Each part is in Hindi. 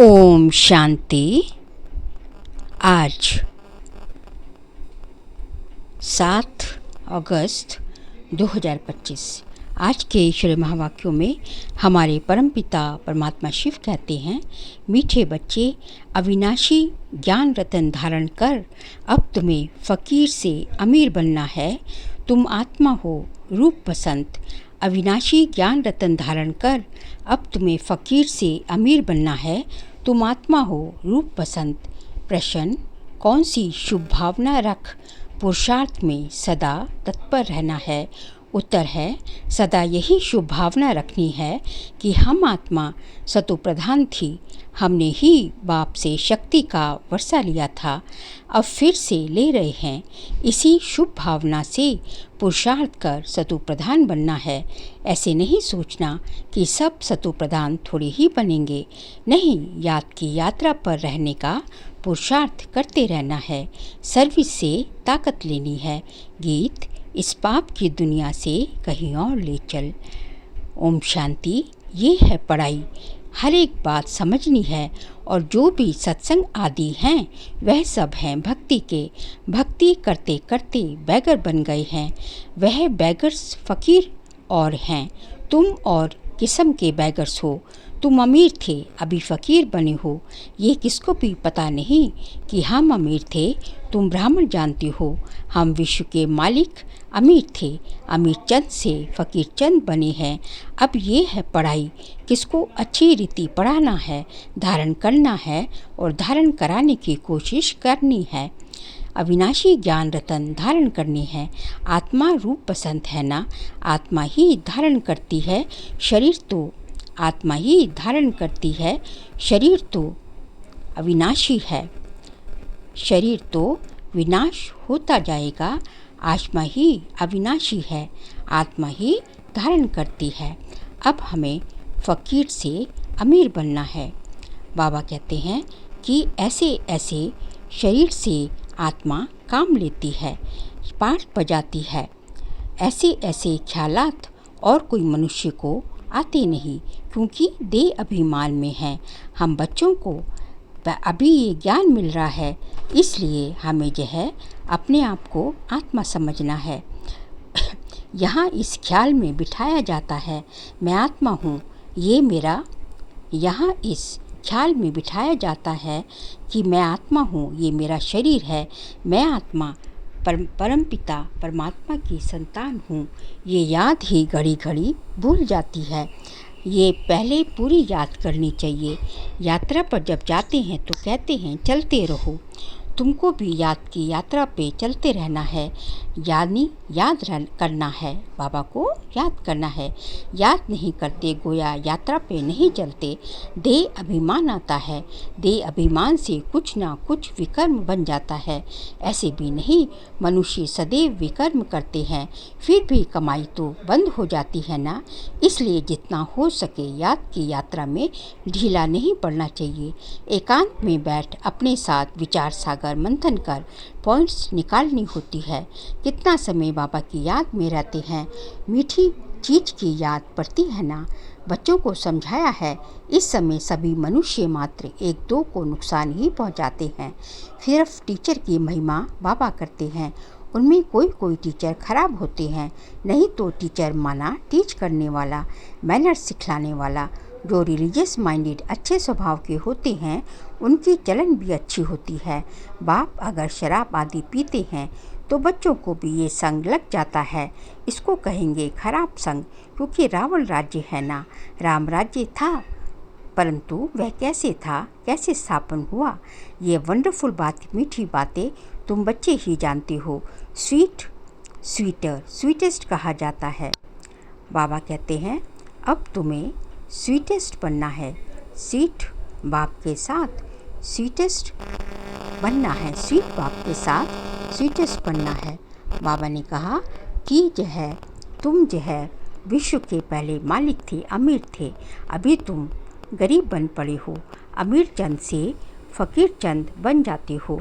ओम शांति। आज 7 अगस्त 2025। आज के ईश्वरीय महावाक्यों में हमारे परमपिता परमात्मा शिव कहते हैं, मीठे बच्चे, अविनाशी ज्ञान रतन धारण कर, अब तुम्हें फ़कीर से अमीर बनना है। तुम आत्मा हो रूप बसंत। अविनाशी ज्ञान रतन धारण कर, अब तुम्हें फ़कीर से अमीर बनना है। तुम आत्मा हो रूप बसंत। प्रश्न, कौन सी शुभ भावना रख पुरुषार्थ में सदा तत्पर रहना है? उत्तर है, सदा यही शुभ भावना रखनी है कि हम आत्मा सतो प्रधान थी। हमने ही बाप से शक्ति का वर्षा लिया था, अब फिर से ले रहे हैं। इसी शुभ भावना से पुरुषार्थ कर सतो प्रधान बनना है। ऐसे नहीं सोचना कि सब सतो प्रधान थोड़े ही बनेंगे। नहीं, याद की यात्रा पर रहने का पुरुषार्थ करते रहना है। सर्विस से ताकत लेनी है। गीत, इस पाप की दुनिया से कहीं और ले चल। ओम शांति। ये है पढ़ाई, हर एक बात समझनी है। और जो भी सत्संग आदि हैं वह सब हैं भक्ति के। भक्ति करते करते बैगर बन गए हैं। वह बैगर्स फ़कीर और हैं। तुम और किस्म के बैगर्स हो। तुम अमीर थे, अभी फ़कीर बने हो। ये किसको भी पता नहीं कि हम अमीर थे। तुम ब्राह्मण जानते हो, हम विश्व के मालिक अमीर थे। अमीर चंद से फ़कीर चंद बने हैं। अब ये है पढ़ाई, किसको अच्छी रीति पढ़ाना है, धारण करना है और धारण कराने की कोशिश करनी है। अविनाशी ज्ञान रतन धारण करनी है। आत्मा रूप पसंद है ना, आत्मा ही धारण करती है। शरीर तो आत्मा ही धारण करती है। शरीर तो अविनाशी है। शरीर तो विनाश होता जाएगा। आत्मा ही अविनाशी है, आत्मा ही धारण करती है। अब हमें फ़कीर से अमीर बनना है। बाबा कहते हैं कि ऐसे ऐसे शरीर से आत्मा काम लेती है, पाठ बजाती है। ऐसे ऐसे ख्यालात और कोई मनुष्य को आते नहीं, क्योंकि देह अभिमान में है। हम बच्चों को अभी ये ज्ञान मिल रहा है, इसलिए हमें जो है अपने आप को आत्मा समझना है। यहाँ इस ख्याल में बिठाया जाता है, मैं आत्मा हूँ, ये मेरा। यहाँ इस ख्याल में बिठाया जाता है कि मैं आत्मा हूँ, ये मेरा शरीर है। मैं आत्मा परमपिता परमात्मा की संतान हूँ। ये याद ही घड़ी घड़ी भूल जाती है। ये पहले पूरी याद करनी चाहिए। यात्रा पर जब जाते हैं तो कहते हैं चलते रहो। तुमको भी याद की यात्रा पे चलते रहना है, यानी याद करना है, बाबा को याद करना है। याद नहीं करते गोया यात्रा पे नहीं चलते। देह अभिमान आता है, देह अभिमान से कुछ ना कुछ विकर्म बन जाता है। ऐसे भी नहीं, मनुष्य सदैव विकर्म करते हैं, फिर भी कमाई तो बंद हो जाती है ना। इसलिए जितना हो सके याद की यात्रा में ढीला नहीं पड़ना चाहिए। एकांत में बैठ अपने साथ विचार सागर मंथन कर पॉइंट्स निकालनी होती है। कितना समय बाबा की याद में रहते हैं, मीठी चीज की याद पड़ती है ना। बच्चों को समझाया है, इस समय सभी मनुष्य मात्र एक दो को नुकसान ही पहुंचाते हैं। सिर्फ टीचर की महिमा बाबा करते हैं। उनमें कोई कोई टीचर खराब होते हैं, नहीं तो टीचर माना टीच करने वाला, मैनर्स सिखलाने वाला। जो रिलीजियस माइंडेड अच्छे स्वभाव के होते हैं, उनकी चलन भी अच्छी होती है। बाप अगर शराब आदि पीते हैं तो बच्चों को भी ये संग लग जाता है। इसको कहेंगे खराब संग, क्योंकि रावण राज्य है ना। राम राज्य था, परंतु वह कैसे था, कैसे स्थापन हुआ, ये वंडरफुल बात, मीठी बातें तुम बच्चे ही जानते हो। स्वीट स्वीटर स्वीटेस्ट कहा जाता है। बाबा कहते हैं अब तुम्हें स्वीटेस्ट बनना है। स्वीट बाप के साथ स्वीटेस्ट बनना है। स्वीट बाप के साथ स्वीटेस्ट बनना है। बाबा ने कहा कि तुम विश्व के पहले मालिक थे, अमीर थे, अभी तुम गरीब बन पड़े हो। अमीर चंद से फ़कीर चंद बन जाते हो।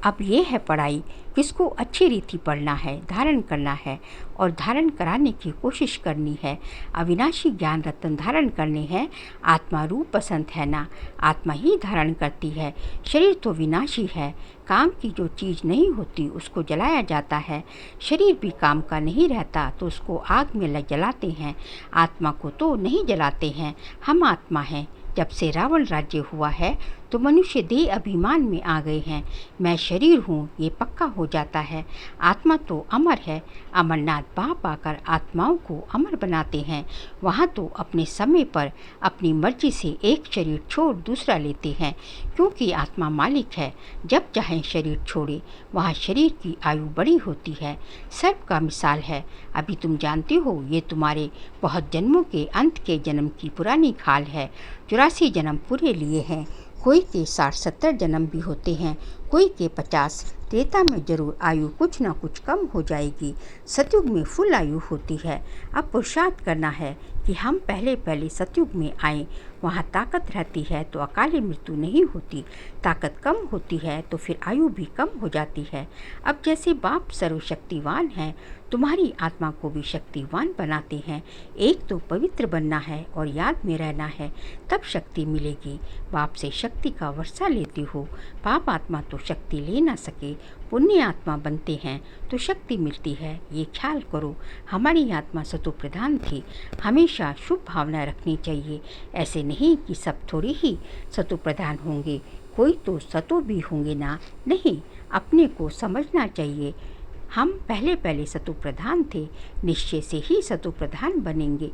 अब ये है पढ़ाई, किसको अच्छी रीति पढ़ना है, धारण करना है और धारण कराने की कोशिश करनी है। अविनाशी ज्ञान रत्न धारण करने हैं। आत्मा रूप पसंद है ना, आत्मा ही धारण करती है। शरीर तो विनाशी है। काम की जो चीज़ नहीं होती उसको जलाया जाता है। शरीर भी काम का नहीं रहता तो उसको आग में जलाते हैं। आत्मा को तो नहीं जलाते हैं। हम आत्मा हैं। जब से रावण राज्य हुआ है तो मनुष्य देह अभिमान में आ गए हैं। मैं शरीर हूँ ये पक्का हो जाता है। आत्मा तो अमर है। अमरनाथ बाप आकर आत्माओं को अमर बनाते हैं। वहाँ तो अपने समय पर अपनी मर्जी से एक शरीर छोड़ दूसरा लेते हैं, क्योंकि आत्मा मालिक है। जब चाहे शरीर छोड़े। वहाँ शरीर की आयु बड़ी होती है। सर्प का मिसाल है। अभी तुम जानते हो ये तुम्हारे बहुत जन्मों के अंत के जन्म की पुरानी खाल है। 84 जन्म पूरे लिए हैं। कोई के 60-70 जन्म भी होते हैं, कोई के 50। त्रेता में जरूर आयु कुछ ना कुछ कम हो जाएगी। सतयुग में फुल आयु होती है। अब पुरुषार्थ करना है कि हम पहले सतयुग में आए। वहाँ ताकत रहती है तो अकाली मृत्यु नहीं होती। ताकत कम होती है तो फिर आयु भी कम हो जाती है। अब जैसे बाप सर्वशक्तिवान है, तुम्हारी आत्मा को भी शक्तिवान बनाते हैं। एक तो पवित्र बनना है और याद में रहना है, तब शक्ति मिलेगी। बाप से शक्ति का वर्षा लेते हो। पाप आत्मा तो शक्ति ले ना सके, पुण्य आत्मा बनते हैं तो शक्ति मिलती है। ये ख्याल करो। हमारी आत्मा सतो प्रधान थी। हमेशा शुभ भावना रखनी चाहिए। ऐसे नहीं कि सब थोड़ी ही सतो प्रधान होंगे, कोई तो सतो भी होंगे ना। नहीं, अपने को समझना चाहिए। हम पहले सतो प्रधान थे, निश्चय से ही सतो प्रधान बनेंगे।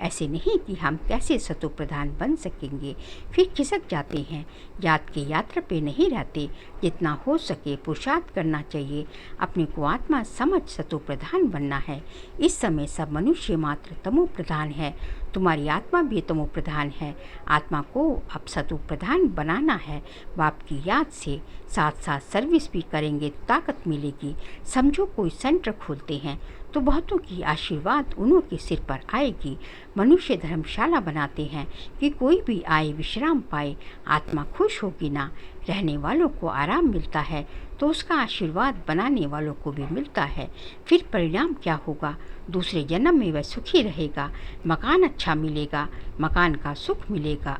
ऐसे नहीं कि हम कैसे सतो प्रधान बन सकेंगे, फिर खिसक जाते हैं। याद की यात्रा पे नहीं रहते। जितना हो सके पुरुषार्थ करना चाहिए। अपने को आत्मा समझ सतो प्रधान बनना है। इस समय सब मनुष्य मात्र तमो प्रधान है। तुम्हारी आत्मा भी तमो प्रधान है। आत्मा को अब सतो प्रधान बनाना है। बाप की याद से साथ साथ सर्विस भी करेंगे तो ताकत मिलेगी। समझो कोई सेंटर खोलते हैं तो बहुतों की आशीर्वाद उन्हों के सिर पर आएगी। मनुष्य धर्मशाला बनाते हैं कि कोई भी आए विश्राम पाए। आत्मा खुश होगी ना। रहने वालों को आराम मिलता है तो उसका आशीर्वाद बनाने वालों को भी मिलता है। फिर परिणाम क्या होगा? दूसरे जन्म में वह सुखी रहेगा। मकान अच्छा मिलेगा, मकान का सुख मिलेगा।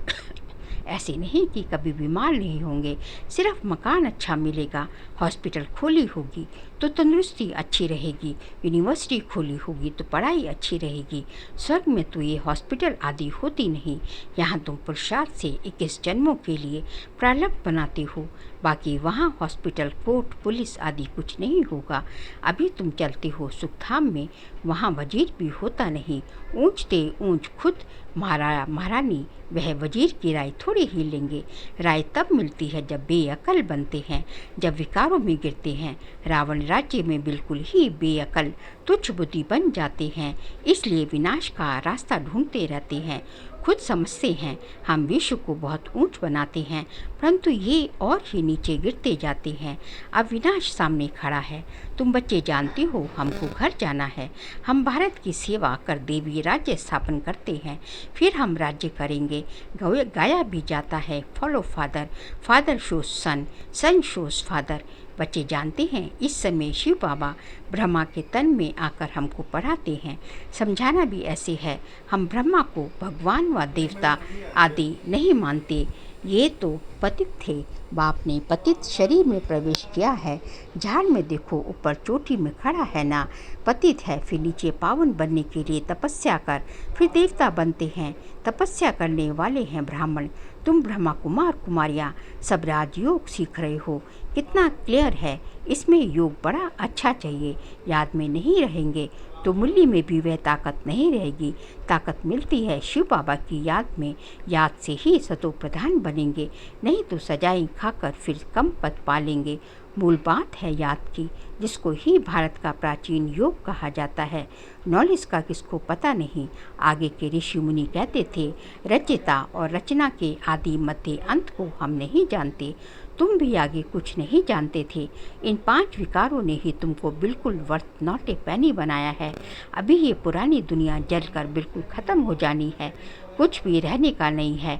ऐसे नहीं कि कभी बीमार नहीं होंगे, सिर्फ मकान अच्छा मिलेगा। हॉस्पिटल खोली होगी तो तंदुरुस्ती अच्छी रहेगी। यूनिवर्सिटी खोली होगी तो पढ़ाई अच्छी रहेगी। स्वर्ग में तो ये हॉस्पिटल आदि होती नहीं। यहाँ तुम पुरुषार्थ से 21 जन्मों के लिए प्रारब्ध बनाते हो। बाकी वहाँ हॉस्पिटल, कोर्ट, पुलिस आदि कुछ नहीं होगा। अभी तुम चलते हो सुखधाम में, वहाँ वजीर भी होता नहीं। ऊँचते ऊँच खुद महारानी, वह वजीर की राय थोड़ी ही लेंगे। राय तब मिलती है जब बेअकल बनते हैं, जब विकारों में गिरते हैं। रावण राज्य में बिल्कुल ही बेअकल तुच्छ बुद्धि बन जाते हैं, इसलिए विनाश का रास्ता ढूंढते रहते हैं। खुद समझते हैं हम विश्व को बहुत ऊंच बनाते हैं, परंतु ये और ही नीचे गिरते जाते हैं। अब विनाश सामने खड़ा है। तुम बच्चे जानते हो हमको घर जाना है। हम भारत की सेवा कर देवी राज्य स्थापन करते हैं, फिर हम राज्य करेंगे। गाया भी जाता है, फॉलो फादर, फादर शोज सन, सन शोज फादर। बच्चे जानते हैं इस समय शिव बाबा ब्रह्मा के तन में आकर हमको पढ़ाते हैं। समझाना भी ऐसे है। हम ब्रह्मा को भगवान व देवता आदि नहीं मानते। ये तो पतित थे। बाप ने पतित शरीर में प्रवेश किया है। झाड़ में देखो, ऊपर चोटी में खड़ा है ना। पतित है, फिर नीचे पावन बनने के लिए तपस्या कर, फिर देवता बनते हैं। तपस्या करने वाले हैं ब्राह्मण। तुम ब्रह्मा कुमार कुमारियाँ सब राजयोग सीख रहे हो। कितना क्लियर है। इसमें योग बड़ा अच्छा चाहिए। याद में नहीं रहेंगे तो मुरली में भी वह ताकत नहीं रहेगी। ताकत मिलती है शिव बाबा की याद में। याद से ही सतो प्रधान बनेंगे, नहीं तो सजाएं खाकर फिर कम पद पालेंगे। मूल बात है याद की, जिसको ही भारत का प्राचीन योग कहा जाता है। नॉलेज का किसको पता नहीं। आगे के ऋषि मुनि कहते थे रचयिता और रचना के आदि मध्य अंत को हम नहीं जानते। तुम भी आगे कुछ नहीं जानते थे। इन 5 विकारों ने ही तुमको बिल्कुल वर्थ नॉट ए पेनी बनाया है। अभी ये पुरानी दुनिया जलकर बिल्कुल ख़त्म हो जानी है। कुछ भी रहने का नहीं है।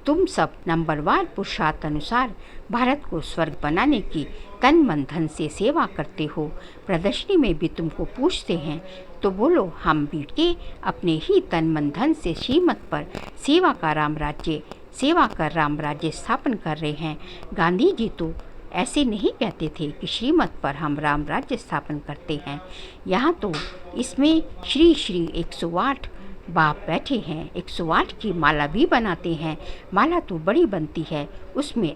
तुम सब नंबरवार पुरुषार्थ अनुसार भारत को स्वर्ग बनाने की तन मन धन से सेवा करते हो। प्रदर्शनी में भी तुमको पूछते हैं तो बोलो हम भी के अपने ही तन मन धन से श्रीमत पर सेवा कर राम राज्य स्थापन कर रहे हैं। गांधी जी तो ऐसे नहीं कहते थे कि श्रीमत पर हम राम राज्य स्थापन करते हैं। यहाँ तो इसमें श्री श्री 108 बाप बैठे हैं, 108 की माला भी बनाते हैं। माला तो बड़ी बनती है, उसमें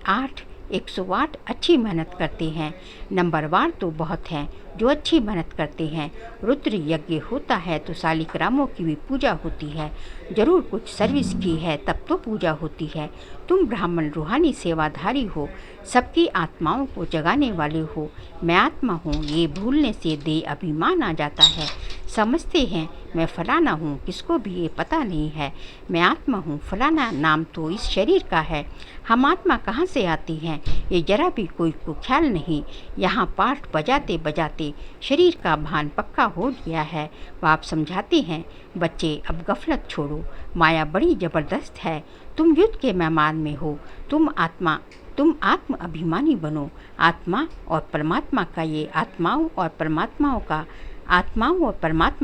108 अच्छी मेहनत करते हैं। नंबरवार तो बहुत हैं जो अच्छी मेहनत करते हैं। रुद्र यज्ञ होता है तो शालिग्रामों की भी पूजा होती है। जरूर कुछ सर्विस की है तब तो पूजा होती है। तुम ब्राह्मण रूहानी सेवाधारी हो, सबकी आत्माओं को जगाने वाले हो। मैं आत्मा हूँ, ये भूलने से देह अभिमान आ जाता है। समझते हैं मैं फलाना हूँ, किसको भी ये पता नहीं है मैं आत्मा हूँ। फलाना नाम तो इस शरीर का है, हम आत्मा कहाँ से आती हैं ये जरा भी कोई को ख्याल नहीं। यहाँ पाठ बजाते बजाते शरीर का भान पक्का हो गया है। बाप समझाते हैं बच्चे अब गफलत छोड़ो, माया बड़ी ज़बरदस्त है। तुम युद्ध के मैदान में हो, तुम आत्म अभिमानी बनो। आत्मा और परमात्मा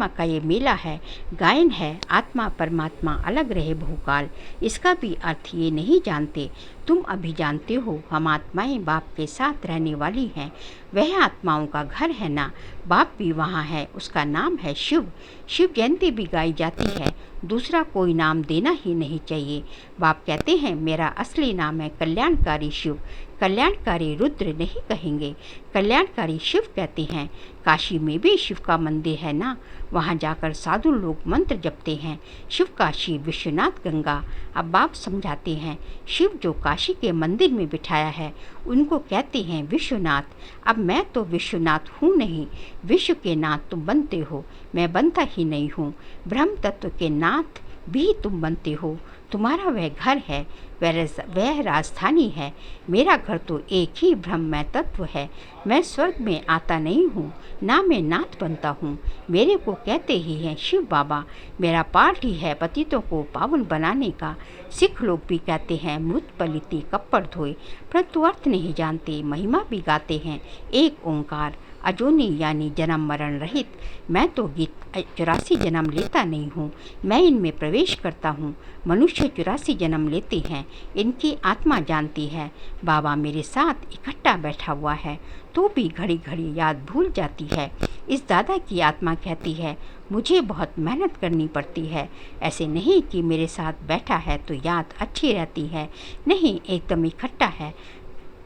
का ये मेला है, गायन है। आत्मा परमात्मा अलग रहे बहुकाल, इसका भी अर्थ ये नहीं जानते। तुम अभी जानते हो हम आत्माएं बाप के साथ रहने वाली हैं। वह आत्माओं का घर है ना, बाप भी वहाँ है, उसका नाम है शिव। शिव जयंती भी गाई जाती है, दूसरा कोई नाम देना ही नहीं चाहिए। बाप कहते हैं मेरा असली नाम है कल्याणकारी शिव। कल्याणकारी रुद्र नहीं कहेंगे, कल्याणकारी शिव कहते हैं। काशी में भी शिव का मंदिर है ना, वहाँ जाकर साधु लोग मंत्र जपते हैं। शिव काशी विश्वनाथ गंगा। अब बाप समझाते हैं शिव जो काशी के मंदिर में बिठाया है उनको कहते हैं विश्वनाथ। अब मैं तो विश्वनाथ हूँ नहीं, विश्व के नाथ तुम बनते हो, मैं बनता ही नहीं हूँ। ब्रह्म तत्व के नाथ भी तुम बनते हो। तुम्हारा वह घर है, वह राजधानी है। मेरा घर तो एक ही ब्रह्म तत्व है। मैं स्वर्ग में आता नहीं हूँ, ना मैं नाथ बनता हूँ। मेरे को कहते ही हैं शिव बाबा। मेरा पाठ ही है पतितों को पावन बनाने का। सिख लोग भी कहते हैं मृत पलिति कपड़ धोए, परंतु अर्थ नहीं जानते। महिमा भी गाते हैं एक ओंकार अजोनी यानी जन्म मरण रहित। मैं तो गीत 84 जन्म लेता नहीं हूँ, मैं इनमें प्रवेश करता हूँ। मनुष्य 84 जन्म लेते हैं, इनकी आत्मा जानती है। बाबा मेरे साथ इकट्ठा बैठा हुआ है तो भी घड़ी घड़ी याद भूल जाती है। इस दादा की आत्मा कहती है मुझे बहुत मेहनत करनी पड़ती है। ऐसे नहीं कि मेरे साथ बैठा है तो याद अच्छी रहती है, नहीं एकदम इकट्ठा है।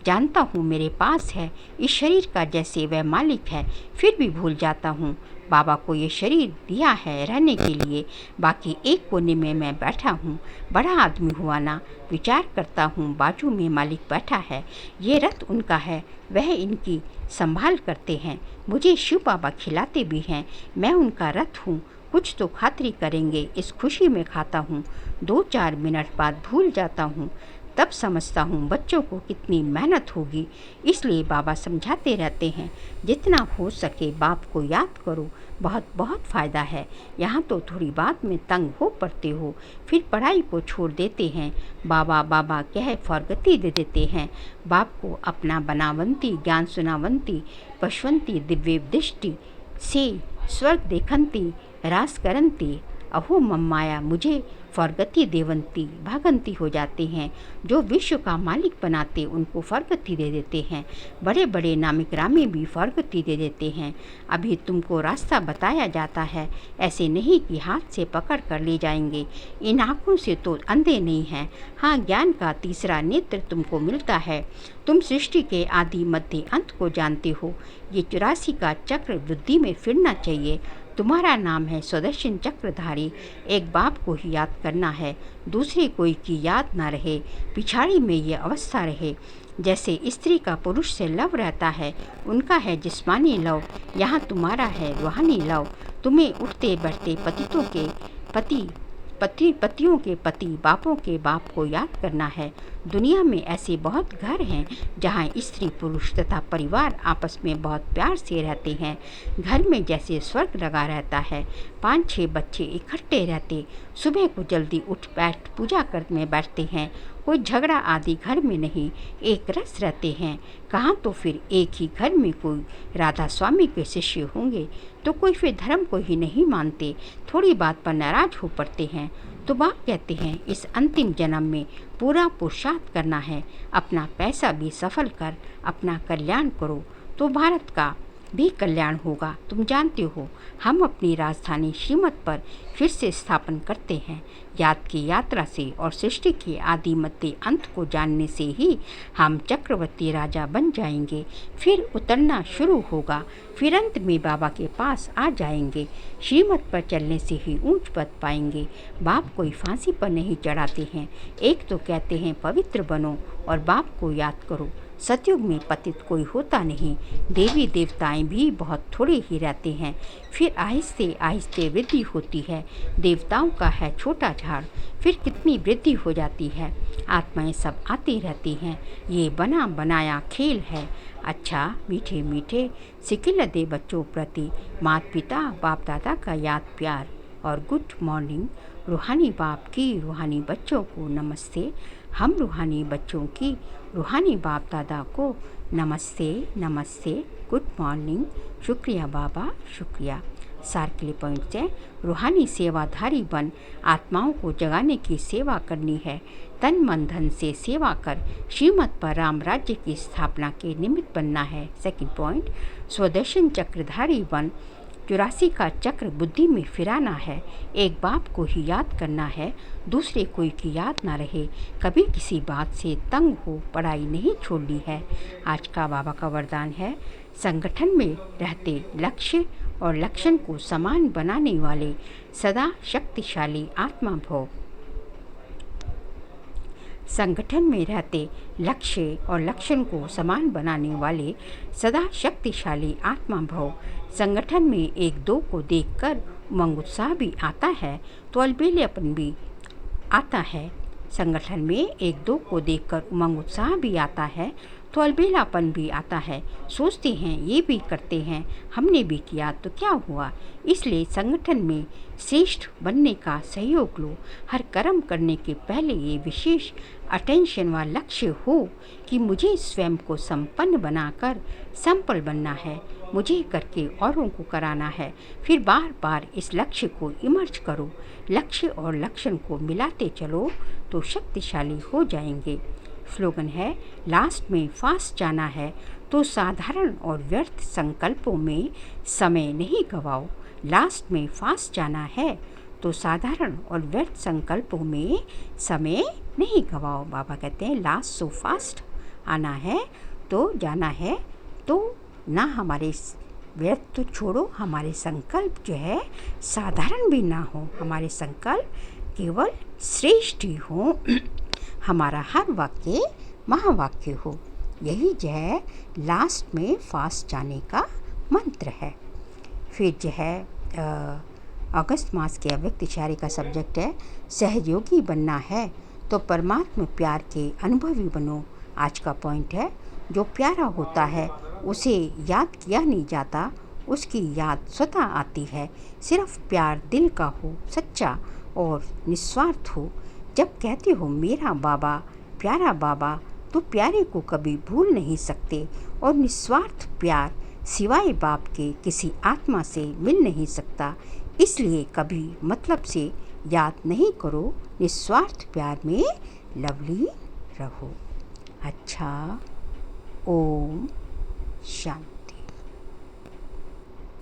जानता हूँ मेरे पास है, इस शरीर का जैसे वह मालिक है, फिर भी भूल जाता हूँ। बाबा को ये शरीर दिया है रहने के लिए, बाकी एक कोने में मैं बैठा हूँ। बड़ा आदमी हुआ ना, विचार करता हूँ बाजू में मालिक बैठा है, ये रथ उनका है, वह इनकी संभाल करते हैं। मुझे शिव बाबा खिलाते भी हैं, मैं उनका रथ हूँ। कुछ तो खातिरी करेंगे, इस खुशी में खाता हूँ। 2-4 मिनट बाद भूल जाता हूँ, तब समझता हूँ बच्चों को कितनी मेहनत होगी। इसलिए बाबा समझाते रहते हैं जितना हो सके बाप को याद करो, बहुत बहुत फ़ायदा है। यहाँ तो थोड़ी बात में तंग हो पड़ते हो, फिर पढ़ाई को छोड़ देते हैं। बाबा बाबा कह फरगति दे देते हैं। बाप को अपना बनावंती ज्ञान सुनावंती पशवंती दिव्य दृष्टि से स्वर्ग देखंती रास करंती अहो मम्माया मुझे फरगति देवंती भागंती हो जाते हैं। जो विश्व का मालिक बनाते उनको फरगति दे देते हैं। बड़े बड़े नामिक रामी भी फरगति दे देते हैं। अभी तुमको रास्ता बताया जाता है, ऐसे नहीं कि हाथ से पकड़ कर ले जाएंगे। इन आँखों से तो अंधे नहीं हैं। हाँ, ज्ञान का तीसरा नेत्र तुमको मिलता है। तुम सृष्टि के आदि मध्य अंत को जानते हो। ये 84 का चक्र वृद्धि में फिरना चाहिए। तुम्हारा नाम है सुदर्शन चक्रधारी। एक बाप को ही याद करना है, दूसरे कोई की याद ना रहे। पिछाड़ी में ये अवस्था रहे जैसे स्त्री का पुरुष से लव रहता है, उनका है जिस्मानी लव, यहाँ तुम्हारा है रूहानी लव। तुम्हें उठते बैठते पतियों के पति बापों के बाप को याद करना है। दुनिया में ऐसे बहुत घर हैं जहाँ स्त्री पुरुष तथा परिवार आपस में बहुत प्यार से रहते हैं। घर में जैसे स्वर्ग लगा रहता है। 5-6 बच्चे इकट्ठे रहते, सुबह को जल्दी उठ बैठ पूजा करने बैठते हैं। कोई झगड़ा आदि घर में नहीं, एक रस रहते हैं। कहाँ तो फिर एक ही घर में कोई राधा स्वामी के शिष्य होंगे, तो कोई फिर धर्म को ही नहीं मानते, थोड़ी बात पर नाराज हो पड़ते हैं। तो बाप कहते हैं इस अंतिम जन्म में पूरा पुरुषार्थ करना है, अपना पैसा भी सफल कर अपना कल्याण करो, तो भारत का भी कल्याण होगा। तुम जानते हो हम अपनी राजधानी श्रीमत पर फिर से स्थापन करते हैं। याद की यात्रा से और सृष्टि के आदि मध्य अंत को जानने से ही हम चक्रवर्ती राजा बन जाएंगे। फिर उतरना शुरू होगा, फिर अंत में बाबा के पास आ जाएंगे। श्रीमत पर चलने से ही ऊंच पद पाएंगे। बाप कोई फांसी पर नहीं चढ़ाते हैं। एक तो कहते हैं पवित्र बनो और बाप को याद करो। सतयुग में पतित कोई होता नहीं। देवी देवताएं भी बहुत थोड़े ही रहते हैं, फिर आहिस्ते आहिस्ते वृद्धि होती है। देवताओं का है छोटा झाड़, फिर कितनी वृद्धि हो जाती है। आत्माएं सब आती रहती हैं। ये बना बनाया खेल है। अच्छा मीठे मीठे सिकिलदे बच्चों प्रति माता पिता बाप दादा का याद प्यार और गुड मॉर्निंग। रूहानी बाप की रूहानी बच्चों को नमस्ते। हम रूहानी बच्चों की रूहानी बाप दादा को नमस्ते नमस्ते, गुड मॉर्निंग, शुक्रिया बाबा शुक्रिया। सार के लिए पॉइंट्स हैं। रूहानी सेवाधारी बन आत्माओं को जगाने की सेवा करनी है। तन मन धन से सेवा कर श्रीमत पर राम राज्य की स्थापना के निमित्त बनना है। सेकंड पॉइंट, स्वदर्शन चक्रधारी बन 84 का चक्र बुद्धि में फिराना है। एक बाप को ही याद करना है, दूसरे कोई की याद ना रहे। कभी किसी बात से तंग हो पढ़ाई नहीं छोड़नी है। आज का बाबा का वरदान है, संगठन में रहते लक्ष्य और लक्षण को समान बनाने वाले सदा शक्तिशाली आत्मा भव। संगठन में रहते लक्ष्य और लक्षण को समान बनाने वाले सदा शक्तिशाली आत्मा भव। संगठन में एक दो को देखकर उमंग उत्साह भी आता है, तो अलबेलेपन भी आता है। संगठन में एक दो को देखकर उमंग उत्साह भी आता है, तो अलबेलापन भी आता है। सोचते हैं ये भी करते हैं, हमने भी किया तो क्या हुआ। इसलिए संगठन में श्रेष्ठ बनने का सहयोग लो। हर कर्म करने के पहले ये विशेष अटेंशन व लक्ष्य हो कि मुझे स्वयं को संपन्न बनाकर संपल बनना है, मुझे करके औरों को कराना है। फिर बार बार इस लक्ष्य को इमर्ज करो। लक्ष्य और लक्षण को मिलाते चलो तो शक्तिशाली हो जाएंगे। स्लोगन है, लास्ट में फास्ट जाना है तो साधारण और व्यर्थ संकल्पों में समय नहीं गवाओ। लास्ट में फास्ट जाना है तो साधारण और व्यर्थ संकल्पों में समय नहीं गवाओ। बाबा कहते हैं लास्ट सो फास्ट, आना है तो जाना है, तो ना हमारे व्यर्थ तो छोड़ो, हमारे संकल्प जो है साधारण भी ना हो, हमारे संकल्प केवल श्रेष्ठ ही हो। हमारा हर वाक्य महावाक्य हो। यही जो है लास्ट में फास्ट जाने का मंत्र है। फिर जो है अगस्त मास के अव्यक्त इशारे का सब्जेक्ट है, सहयोगी बनना है तो परमात्मा प्यार के अनुभवी बनो। आज का पॉइंट है, जो प्यारा होता है उसे याद किया नहीं जाता, उसकी याद स्वतः आती है। सिर्फ प्यार दिल का हो, सच्चा और निस्वार्थ हो। जब कहते हो मेरा बाबा प्यारा बाबा, तो प्यारे को कभी भूल नहीं सकते। और निस्वार्थ प्यार सिवाय बाप के किसी आत्मा से मिल नहीं सकता। इसलिए कभी मतलब से याद नहीं करो, निस्वार्थ प्यार में लवली रहो। अच्छा, ओम शांति।